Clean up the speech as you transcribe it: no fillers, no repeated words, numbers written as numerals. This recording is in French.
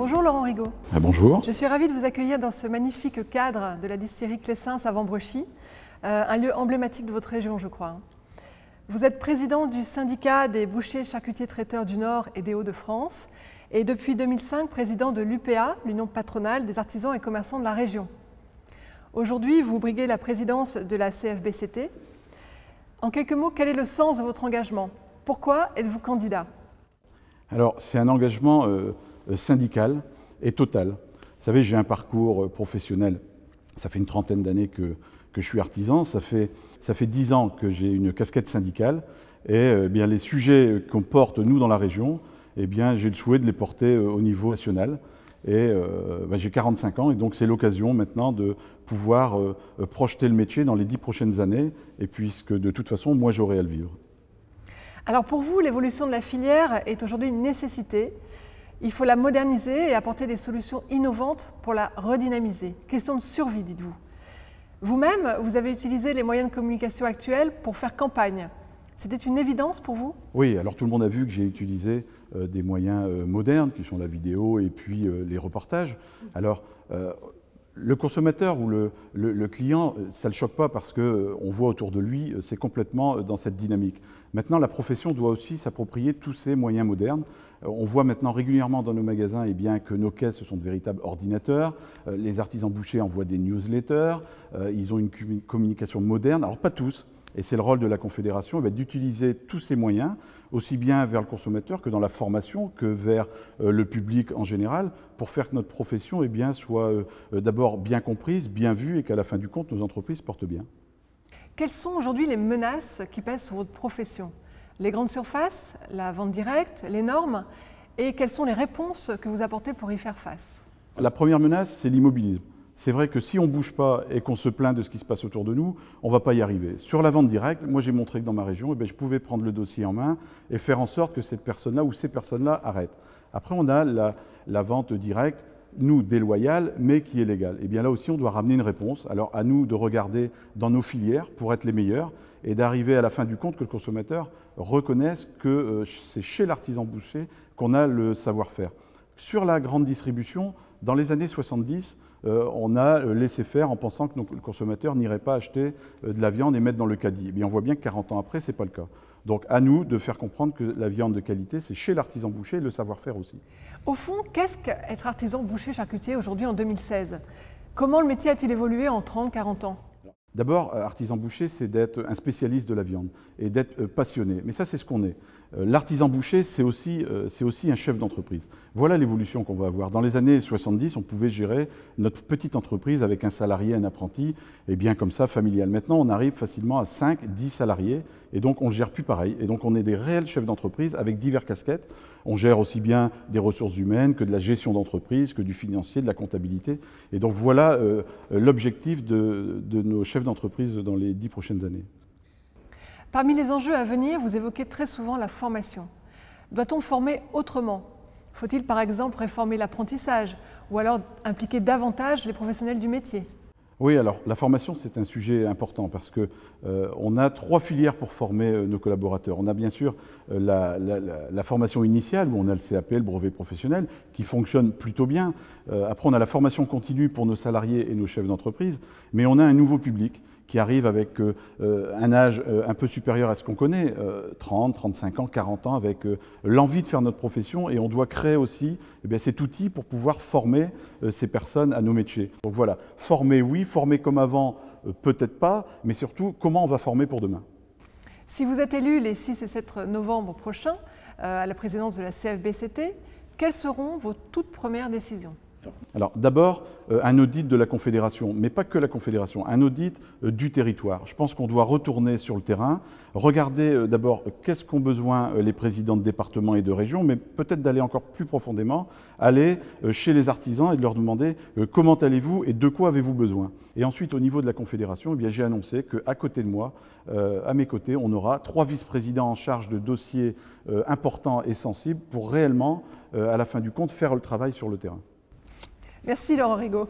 Bonjour Laurent Rigaud. Bonjour. Je suis ravie de vous accueillir dans ce magnifique cadre de la distillerie Clessens à Vambrechy, un lieu emblématique de votre région, je crois. Vous êtes président du syndicat des bouchers charcutiers traiteurs du Nord et des Hauts-de-France et depuis 2005 président de l'UPA, l'Union patronale des artisans et commerçants de la région. Aujourd'hui, vous briguez la présidence de la CFBCT. En quelques mots, quel est le sens de votre engagement? Pourquoi êtes-vous candidat? Alors, c'est un engagement syndical et total. Vous savez, j'ai un parcours professionnel. Ça fait une trentaine d'années que je suis artisan. Ça fait 10 ans que j'ai une casquette syndicale. Et bien, les sujets qu'on porte, nous, dans la région, eh bien, j'ai le souhait de les porter au niveau national. Et j'ai 45 ans et donc c'est l'occasion maintenant de pouvoir projeter le métier dans les 10 prochaines années. Et puisque de toute façon, moi, j'aurai à le vivre. Alors pour vous, l'évolution de la filière est aujourd'hui une nécessité. Il faut la moderniser et apporter des solutions innovantes pour la redynamiser. Question de survie, dites-vous. Vous-même, vous avez utilisé les moyens de communication actuels pour faire campagne. C'était une évidence pour vous? Oui, alors tout le monde a vu que j'ai utilisé des moyens modernes, qui sont la vidéo et puis les reportages. Alors, le consommateur ou le client, ça ne le choque pas parce qu'on voit autour de lui, c'est complètement dans cette dynamique. Maintenant, la profession doit aussi s'approprier tous ces moyens modernes. On voit maintenant régulièrement dans nos magasins que nos caisses, ce sont de véritables ordinateurs. Les artisans bouchers envoient des newsletters. Ils ont une communication moderne. Alors, pas tous. Et c'est le rôle de la Confédération d'utiliser tous ces moyens, aussi bien vers le consommateur que dans la formation, que vers le public en général, pour faire que notre profession soit d'abord bien comprise, bien vue et qu'à la fin du compte, nos entreprises portent bien. Quelles sont aujourd'hui les menaces qui pèsent sur votre profession? Les grandes surfaces, la vente directe, les normes? Et quelles sont les réponses que vous apportez pour y faire face? La première menace, c'est l'immobilisme. C'est vrai que si on ne bouge pas et qu'on se plaint de ce qui se passe autour de nous, on ne va pas y arriver. Sur la vente directe, moi j'ai montré que dans ma région, je pouvais prendre le dossier en main et faire en sorte que cette personne-là ou ces personnes-là arrêtent. Après, on a la vente directe, nous, déloyale, mais qui est légale. Et bien là aussi, on doit ramener une réponse. Alors à nous de regarder dans nos filières pour être les meilleurs et d'arriver à la fin du compte que le consommateur reconnaisse que c'est chez l'artisan boucher qu'on a le savoir-faire. Sur la grande distribution, dans les années 70, on a laissé faire en pensant que le consommateur n'irait pas acheter de la viande et mettre dans le caddie. Et on voit bien que 40 ans après, ce n'est pas le cas. Donc à nous de faire comprendre que la viande de qualité, c'est chez l'artisan boucher, le savoir-faire aussi. Au fond, qu'est-ce qu'être artisan boucher charcutier aujourd'hui en 2016? Comment le métier a-t-il évolué en 30-40 ans? D'abord, artisan boucher, c'est d'être un spécialiste de la viande et d'être passionné. Mais ça, c'est ce qu'on est. L'artisan boucher, c'est aussi un chef d'entreprise. Voilà l'évolution qu'on va avoir. Dans les années 70, on pouvait gérer notre petite entreprise avec un salarié, un apprenti, et bien comme ça, familial. Maintenant, on arrive facilement à 5, 10 salariés, et donc on ne gère plus pareil. Et donc on est des réels chefs d'entreprise avec divers casquettes. On gère aussi bien des ressources humaines que de la gestion d'entreprise, que du financier, de la comptabilité. Et donc voilà l'objectif de nos chefs d'entreprise dans les 10 prochaines années. Parmi les enjeux à venir, vous évoquez très souvent la formation. Doit-on former autrement? Faut-il par exemple réformer l'apprentissage ou alors impliquer davantage les professionnels du métier? Oui, alors la formation, c'est un sujet important parce qu'on a 3 filières pour former nos collaborateurs. On a bien sûr la formation initiale où on a le CAP, le brevet professionnel, qui fonctionne plutôt bien. Après, on a la formation continue pour nos salariés et nos chefs d'entreprise, mais on a un nouveau public qui arrive avec un âge un peu supérieur à ce qu'on connaît, 30, 35 ans, 40 ans, avec l'envie de faire notre profession. Et on doit créer aussi cet outil pour pouvoir former ces personnes à nos métiers. Donc voilà, former oui, former comme avant, peut-être pas, mais surtout, comment on va former pour demain. Si vous êtes élu les 6 et 7 novembre prochains à la présidence de la CFBCT, quelles seront vos toutes premières décisions? Alors d'abord, un audit de la Confédération, mais pas que la Confédération, un audit du territoire. Je pense qu'on doit retourner sur le terrain, regarder d'abord qu'est-ce qu'ont besoin les présidents de départements et de régions, mais peut-être d'aller encore plus profondément, aller chez les artisans et de leur demander comment allez-vous et de quoi avez-vous besoin. Et ensuite, au niveau de la Confédération, j'ai annoncé qu'à côté de moi, à mes côtés, on aura 3 vice-présidents en charge de dossiers importants et sensibles pour réellement, à la fin du compte, faire le travail sur le terrain. Merci Laurent Rigaud.